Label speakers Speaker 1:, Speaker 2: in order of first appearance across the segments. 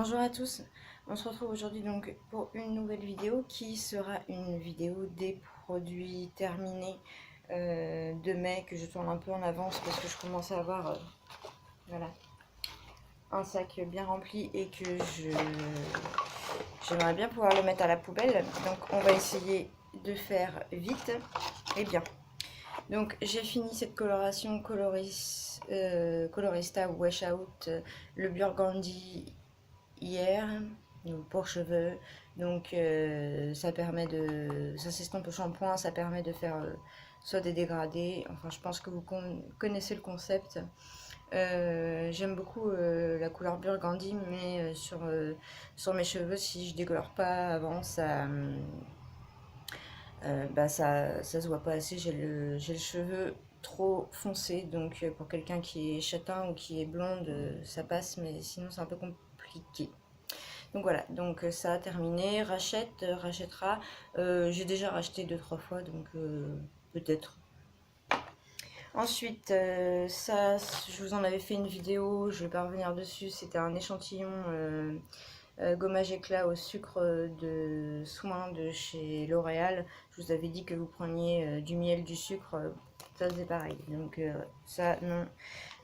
Speaker 1: Bonjour à tous, on se retrouve aujourd'hui donc pour une nouvelle vidéo qui sera une vidéo des produits terminés de mai que je tourne un peu en avance parce que je commence à avoir voilà, un sac bien rempli et que j'aimerais bien pouvoir le mettre à la poubelle. Donc on va essayer de faire vite et bien. Donc j'ai fini cette coloration Colorista Wash Out, le Burgundy hier, donc pour cheveux. Donc ça permet de, ça s'estompe au shampoing, ça permet de faire soit des dégradés. Enfin, je pense que vous connaissez le concept. J'aime beaucoup la couleur burgundy, mais sur mes cheveux, si je décolore pas avant, ça se voit pas assez. J'ai le cheveu trop foncé, donc pour quelqu'un qui est châtain ou qui est blonde, ça passe, mais sinon c'est un peu compliqué. Donc voilà, donc ça a terminé. Rachètera. J'ai déjà racheté 2-3 fois, donc peut-être. Ensuite, ça, je vous en avais fait une vidéo, je vais pas revenir dessus. C'était un échantillon gommage éclat au sucre de soin de chez L'Oréal. Je vous avais dit que vous preniez du miel, du sucre, ça c'est pareil. Donc ça, non,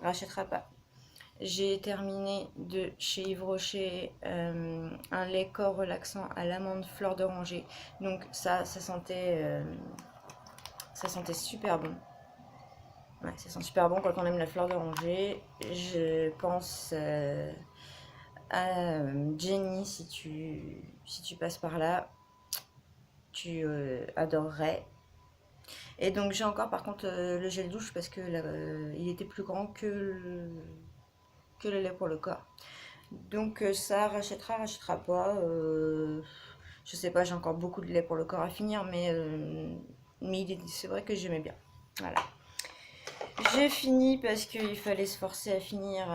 Speaker 1: rachètera pas. J'ai terminé de chez Yves Rocher un lait corps relaxant à l'amande fleur d'oranger. Donc ça sentait super bon. Ouais, ça sent super bon quand on aime la fleur d'oranger. Je pense à Jenny, si tu passes par là, tu adorerais. Et donc j'ai encore par contre le gel douche parce que il était plus grand que le lait pour le corps. Donc ça rachètera pas. Je sais pas, j'ai encore beaucoup de lait pour le corps à finir, mais c'est vrai que j'aimais bien. Voilà. J'ai fini parce qu'il fallait se forcer à finir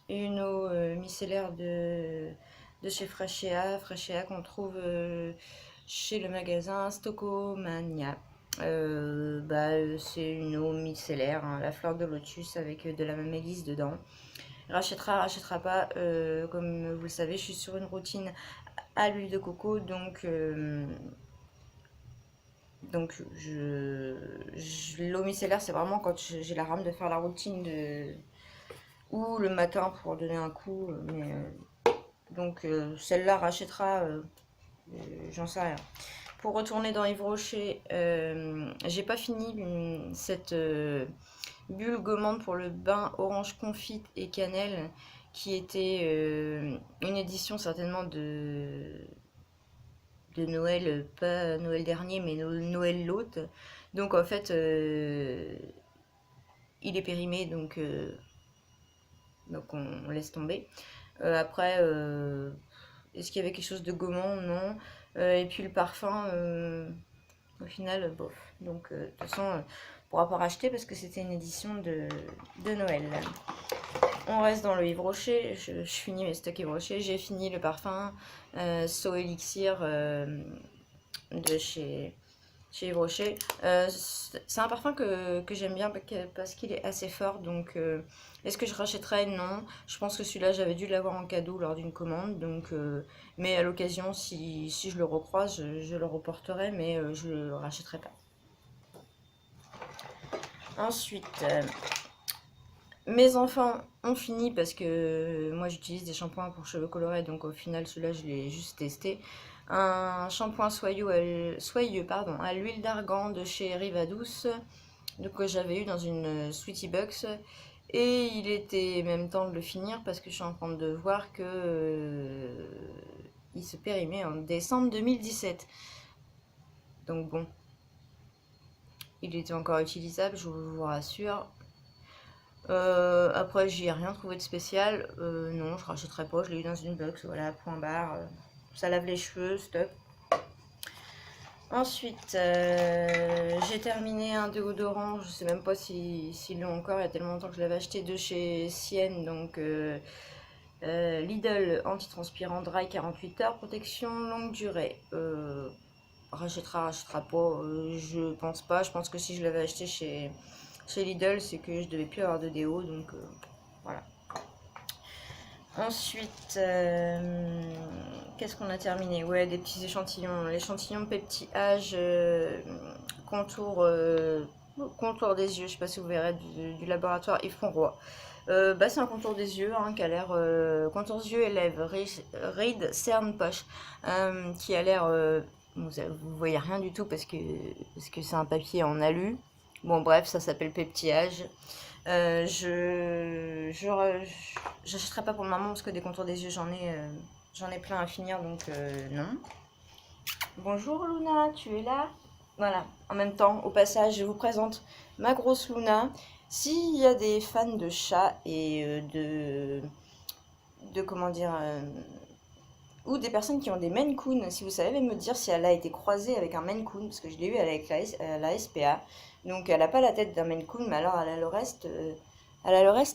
Speaker 1: une eau micellaire de chez Freshea. Freshea qu'on trouve chez le magasin Stocomania. C'est une eau micellaire, hein, la fleur de lotus avec de la mélisse dedans. Rachètera pas. Comme vous le savez, je suis sur une routine à l'huile de coco, donc l'eau micellaire, c'est vraiment quand j'ai la rame de faire la routine ou le matin pour donner un coup. Donc celle-là rachètera, j'en sais rien. Pour retourner dans Yves Rocher, j'ai pas fini cette bulle gommante pour le bain orange confite et cannelle qui était une édition certainement de Noël, pas Noël dernier, mais Noël l'autre. Donc en fait, il est périmé, donc on laisse tomber. Après, est-ce qu'il y avait quelque chose de gommant? Non. Et puis le parfum, au final, bof. Donc de toute façon, on ne pourra pas racheter parce que c'était une édition de Noël. On reste dans le Yves Rocher. Je finis mes stocks Yves Rocher. J'ai fini le parfum So Elixir de chez Yves Rocher. C'est un parfum que j'aime bien parce qu'il est assez fort. Donc, est-ce que je rachèterais? Non. Je pense que celui-là, j'avais dû l'avoir en cadeau lors d'une commande. Donc, mais à l'occasion, si je le recroise, je le reporterai, mais je le rachèterai pas. Ensuite, mes enfants ont fini parce que moi j'utilise des shampoings pour cheveux colorés, donc au final celui-là je l'ai juste testé. Un shampoing soyeux à l'huile d'argan de chez Rivadouce, que j'avais eu dans une Sweetie Box. Et il était même temps de le finir parce que je suis en train de voir que il se périmait en décembre 2017. Donc bon, il était encore utilisable, je vous rassure. Après, j'ai rien trouvé de spécial. Non, je rachèterai pas. Je l'ai eu dans une box. Voilà, point barre. Ça lave les cheveux, stop. Ensuite, j'ai terminé un déodorant. Je sais même pas s'ils l'ont encore. Il y a tellement longtemps que je l'avais acheté de chez Sienne. Donc, Lidl antitranspirant dry 48 heures. Protection longue durée. Rachètera pas. Je pense pas. Je pense que si je l'avais acheté chez Lidl, c'est que je devais plus avoir de déo. Donc, voilà. Ensuite, qu'est-ce qu'on a terminé? Ouais, des petits échantillons. L'échantillon Pepti-Age contour des yeux. Je sais pas si vous verrez du laboratoire Yves Roy. Bah, c'est un contour des yeux hein, qui a l'air contour des yeux et lèvres, Reed Cern Poche, qui a l'air vous voyez rien du tout parce que c'est un papier en alu. Bon bref, ça s'appelle Pepti-Age. J'achèterai pas pour le moment parce que des contours des yeux j'en ai plein à finir donc non. Bonjour Luna, tu es là? Voilà, en même temps, au passage, je vous présente ma grosse Luna. S'il y a des fans de chats et de comment dire, ou des personnes qui ont des Maine Coon, si vous savez me dire si elle a été croisée avec un Maine Coon, parce que je l'ai eu avec la SPA. Donc elle n'a pas la tête d'un Maine Coon, mais alors elle a le reste,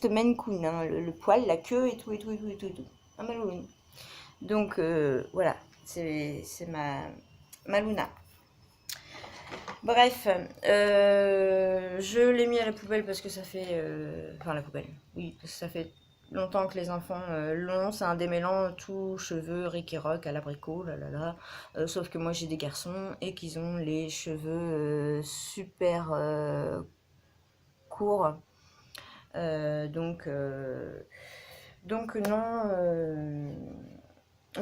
Speaker 1: Maine Coon, hein, le poil, la queue et tout, et tout, et tout, et tout, et tout. Un Halloween. Donc voilà, c'est ma Luna. Bref, je l'ai mis à la poubelle parce que ça fait... enfin, la poubelle, oui, parce que ça fait longtemps que les enfants l'ont. C'est un démêlant tout cheveux, Rick et Rock à l'abricot, là là là. Sauf que moi j'ai des garçons et qu'ils ont les cheveux super courts. Donc non,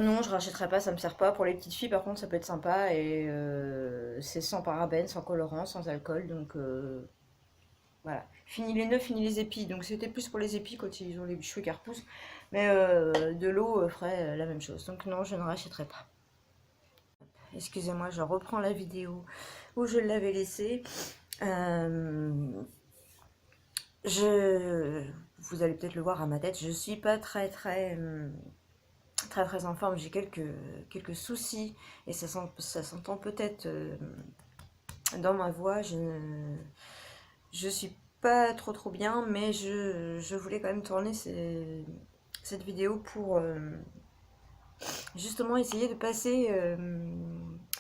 Speaker 1: non, je rachèterai pas, ça me sert pas. Pour les petites filles, par contre, ça peut être sympa et c'est sans parabènes, sans colorant, sans alcool, donc voilà. Fini les nœuds, fini les épis. Donc c'était plus pour les épis quand ils ont les cheveux qui repoussent, mais de l'eau ferait la même chose. Donc non, je ne rachèterai pas. Excusez-moi, je reprends la vidéo où je l'avais laissée. Vous allez peut-être le voir à ma tête, je suis pas très en forme, j'ai quelques soucis et ça s'entend peut-être dans ma voix, je suis pas trop bien, mais je voulais quand même tourner cette vidéo pour justement essayer de passer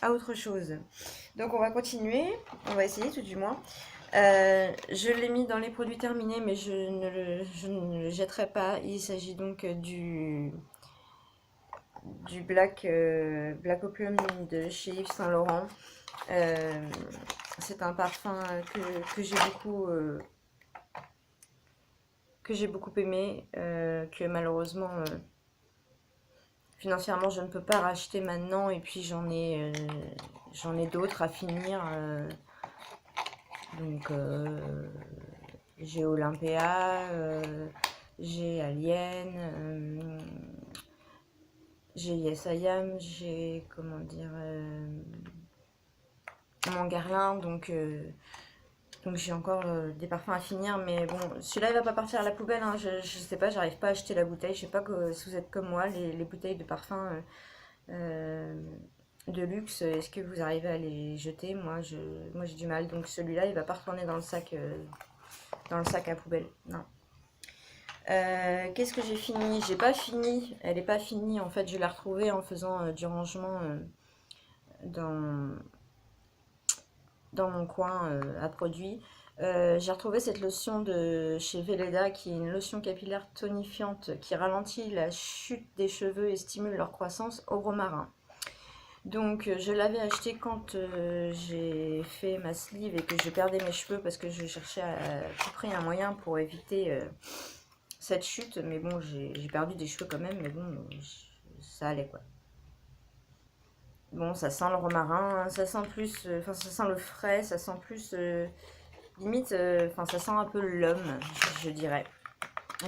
Speaker 1: à autre chose. Donc on va continuer, on va essayer tout du moins. Je l'ai mis dans les produits terminés, mais je ne le jetterai pas. Il s'agit donc du Black Opium de chez Yves Saint Laurent. C'est un parfum que j'ai beaucoup aimé, que malheureusement financièrement je ne peux pas racheter maintenant, et puis j'en ai d'autres à finir. Donc j'ai Olympia, j'ai Alien, j'ai Yes I Am, j'ai comment dire Mangarlin, donc j'ai encore des parfums à finir, mais bon, celui-là il va pas partir à la poubelle, hein, je sais pas, j'arrive pas à acheter la bouteille, je sais pas si vous êtes comme moi, les bouteilles de parfum de luxe, est-ce que vous arrivez à les jeter? Moi j'ai du mal, donc celui-là il va pas retourner dans le sac à poubelle, non. Qu'est-ce que j'ai fini? J'ai pas fini, elle est pas finie, en fait je l'ai retrouvée en faisant du rangement dans mon coin à produits. J'ai retrouvé cette lotion de chez Velleda qui est une lotion capillaire tonifiante qui ralentit la chute des cheveux et stimule leur croissance au romarin. Donc je l'avais acheté quand j'ai fait ma sleeve et que je perdais mes cheveux parce que je cherchais à tout prix un moyen pour éviter cette chute. Mais bon, j'ai perdu des cheveux quand même, mais bon, ça allait quoi. Bon, ça sent le romarin, ça sent plus, enfin ça sent le frais, ça sent plus, limite, enfin ça sent un peu l'homme, je dirais.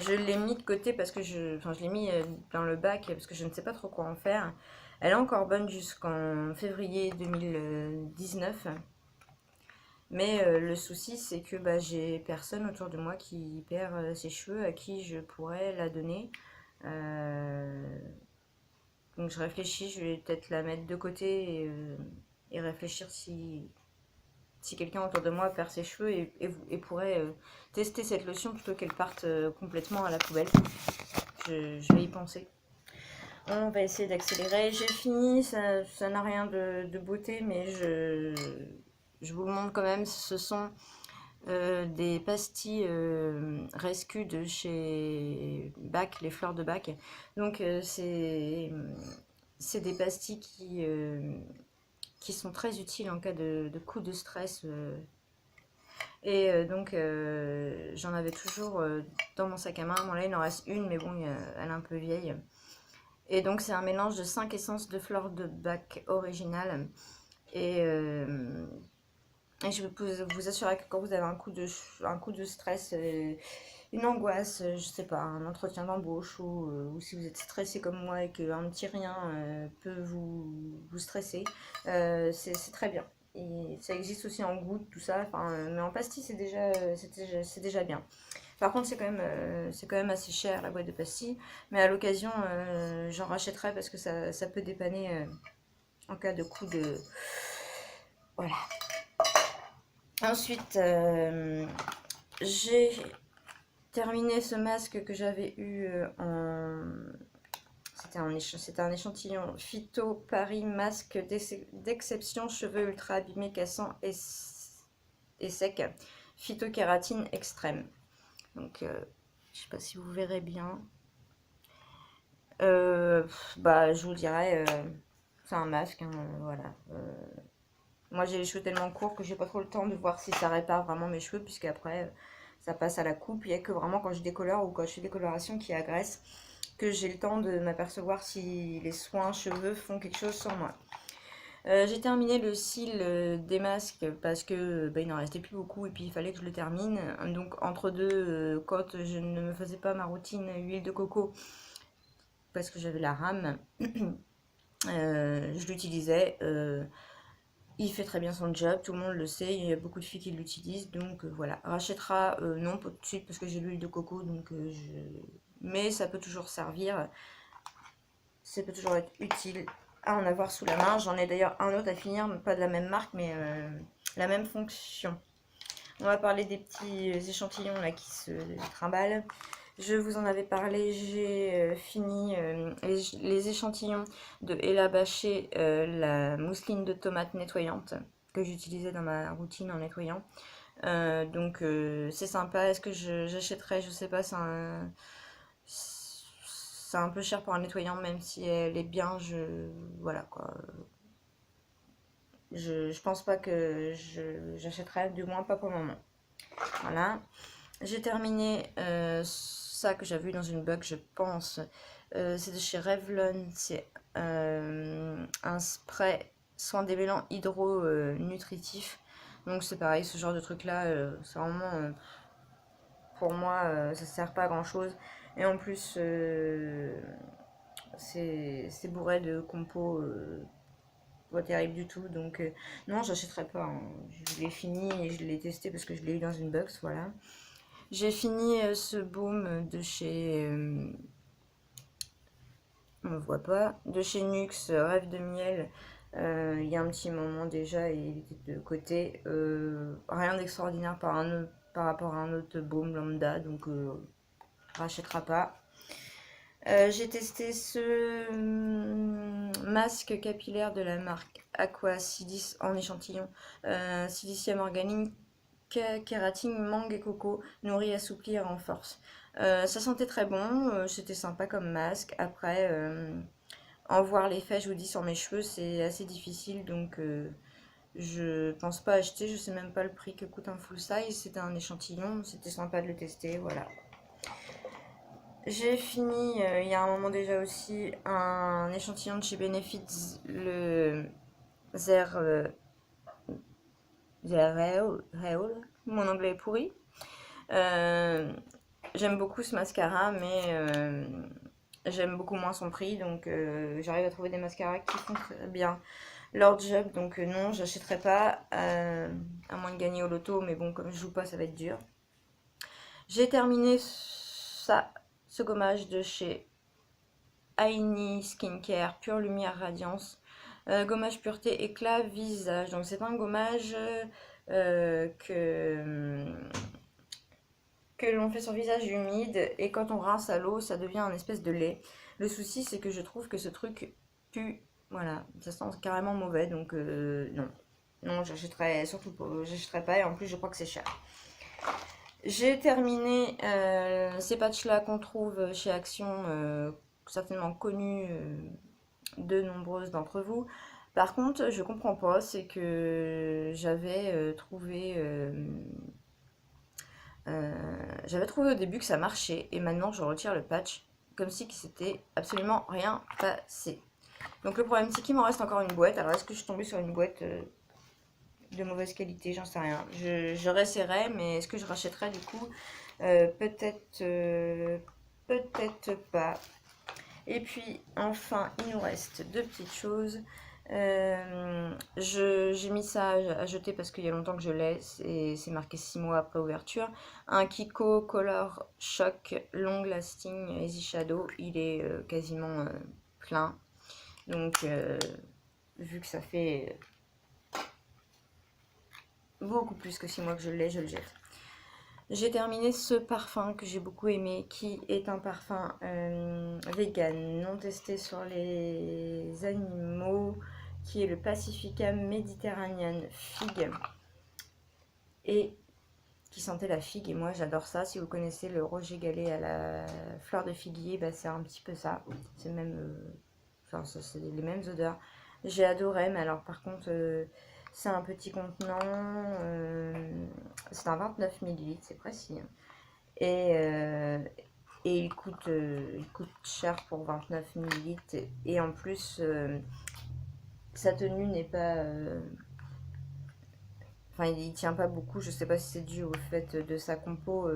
Speaker 1: Je l'ai mis de côté parce que je l'ai mis dans le bac parce que je ne sais pas trop quoi en faire. Elle est encore bonne jusqu'en février 2019. Mais le souci, c'est que bah, j'ai personne autour de moi qui perd ses cheveux à qui je pourrais la donner. Donc je réfléchis, je vais peut-être la mettre de côté et réfléchir si quelqu'un autour de moi perd ses cheveux et pourrait tester cette lotion plutôt qu'elle parte complètement à la poubelle. Je vais y penser. On va essayer d'accélérer. J'ai fini, ça n'a rien de beauté, mais je vous le montre quand même. Ce sont des pastilles Rescue de chez Bac, les fleurs de Bac. Donc c'est des pastilles qui sont très utiles en cas de coup de stress. Et donc j'en avais toujours dans mon sac à main. Bon là il en reste une, mais bon elle est un peu vieille. Et donc c'est un mélange de 5 essences de fleurs de Bac originales. Et, euh, et je peux vous assurer que quand vous avez un coup de stress, une angoisse, je sais pas, un entretien d'embauche ou si vous êtes stressé comme moi et qu'un petit rien peut vous stresser, c'est très bien. Et ça existe aussi en gouttes, tout ça, enfin, mais en pastille c'est déjà bien. Par contre c'est quand même assez cher la boîte de pastilles, mais à l'occasion j'en rachèterai parce que ça peut dépanner en cas de coup de... Voilà. Ensuite, j'ai terminé ce masque que j'avais eu C'était un échantillon Phyto Paris masque d'exception cheveux ultra abîmés, cassants et secs. Phytokératine extrême. Donc, je sais pas si vous verrez bien. Bah, je vous dirais, c'est un masque, hein, voilà. Moi, j'ai les cheveux tellement courts que j'ai pas trop le temps de voir si ça répare vraiment mes cheveux, puisque après, ça passe à la coupe. Il n'y a que vraiment quand je décolore ou quand je fais des colorations qui agressent que j'ai le temps de m'apercevoir si les soins cheveux font quelque chose sur moi. J'ai terminé le cil des masques parce que bah, il n'en restait plus beaucoup et puis il fallait que je le termine. Donc entre deux, quand je ne me faisais pas ma routine huile de coco parce que j'avais la rame, je l'utilisais. Il fait très bien son job, tout le monde le sait, il y a beaucoup de filles qui l'utilisent, donc voilà. Rachètera, non, pas tout de suite parce que j'ai l'huile de coco, donc mais ça peut toujours servir, ça peut toujours être utile à en avoir sous la main. J'en ai d'ailleurs un autre à finir, pas de la même marque, mais la même fonction. On va parler des petits échantillons là qui se trimballent. Je vous en avais parlé, j'ai fini les échantillons de Ella Baché, la mousseline de tomate nettoyante que j'utilisais dans ma routine en nettoyant. Donc c'est sympa. Est-ce que j'achèterais? Je sais pas, c'est un peu cher pour un nettoyant, même si elle est bien. Voilà quoi. Je pense pas que j'achèterais, du moins pas pour le moment. Voilà. J'ai terminé ça que j'avais vu dans une bug, je pense. C'est de chez Revlon. C'est un spray soin démêlant hydro-nutritif. Donc c'est pareil, ce genre de truc là, c'est vraiment pour moi, ça sert pas à grand chose. Et en plus, c'est bourré de compos pas terrible du tout. Donc non, j'achèterai pas, hein. Je l'ai fini et je l'ai testé parce que je l'ai eu dans une box, voilà. J'ai fini ce baume de chez... on ne voit pas. De chez Nuxe, Rêve de miel. Il y a un petit moment déjà, il était de côté. Rien d'extraordinaire par rapport à un autre baume lambda, donc rachètera pas. J'ai testé ce masque capillaire de la marque Aqua Silice en échantillon. Silicium organique, kératine, mangue et coco, nourrit, assouplit et renforce. Ça sentait très bon, c'était sympa comme masque. Après, en voir l'effet, je vous dis, sur mes cheveux, c'est assez difficile, donc je pense pas acheter. Je sais même pas le prix que coûte un full size. C'était un échantillon, c'était sympa de le tester, voilà. J'ai fini, il y a un moment déjà aussi, un échantillon de chez Benefit, le Zer, Reol. Mon anglais est pourri. J'aime beaucoup ce mascara, mais j'aime beaucoup moins son prix, donc j'arrive à trouver des mascaras qui font très bien leur job, donc non, j'achèterai pas, à moins de gagner au loto, mais bon, comme je joue pas, ça va être dur. J'ai terminé ce gommage de chez Aini Skincare Pure Lumière Radiance. Gommage pureté éclat visage. Donc c'est un gommage que l'on fait sur visage humide et quand on rince à l'eau, ça devient un espèce de lait. Le souci, c'est que je trouve que ce truc pue. Voilà, ça sent carrément mauvais, donc non. Non, j'achèterai surtout pas, j'achèterai pas et en plus je crois que c'est cher. J'ai terminé ces patchs-là qu'on trouve chez Action, certainement connus de nombreuses d'entre vous. Par contre, je comprends pas, c'est que j'avais trouvé au début que ça marchait et maintenant je retire le patch comme si c'était absolument rien passé. Donc le problème c'est qu'il m'en reste encore une boîte. Alors est-ce que je suis tombée sur une boîte de mauvaise qualité? J'en sais rien. Je réessayerai, mais est-ce que je rachèterai du coup? Peut-être pas. Et puis enfin, il nous reste deux petites choses. J'ai mis ça à jeter parce qu'il y a longtemps que je l'ai. C'est marqué 6 mois après ouverture. Un Kiko Color Shock Long Lasting Easy Shadow. Il est quasiment plein. Donc, vu que ça fait beaucoup plus que 6 mois que je l'ai, je le jette. J'ai terminé ce parfum que j'ai beaucoup aimé, qui est un parfum vegan, non testé sur les animaux, qui est le Pacifica Mediterranean Fig, et qui sentait la figue, et moi j'adore ça. Si vous connaissez le Roger Gallet à la fleur de figuier, bah, c'est un petit peu ça. C'est même, enfin, c'est les mêmes odeurs. J'ai adoré, mais alors par contre, c'est un petit contenant, c'est un 29 ml, c'est précis, hein. Et, il coûte cher pour 29 ml. Et en plus, sa tenue n'est pas. Enfin, il tient pas beaucoup. Je sais pas si c'est dû au fait de sa compo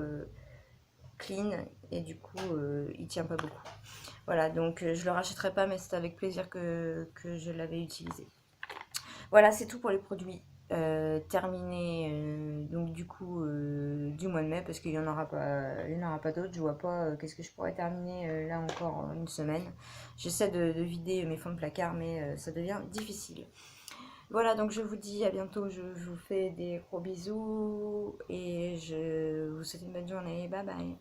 Speaker 1: clean. Et du coup, il tient pas beaucoup. Voilà, donc je le rachèterai pas, mais c'est avec plaisir que je l'avais utilisé. Voilà, c'est tout pour les produits terminés donc du coup du mois de mai parce qu'il n'y en aura pas, d'autres. Je vois pas qu'est-ce que je pourrais terminer là encore une semaine. J'essaie de vider mes fonds de placard, mais ça devient difficile. Voilà, donc je vous dis à bientôt. Je vous fais des gros bisous et je vous souhaite une bonne journée. Bye bye.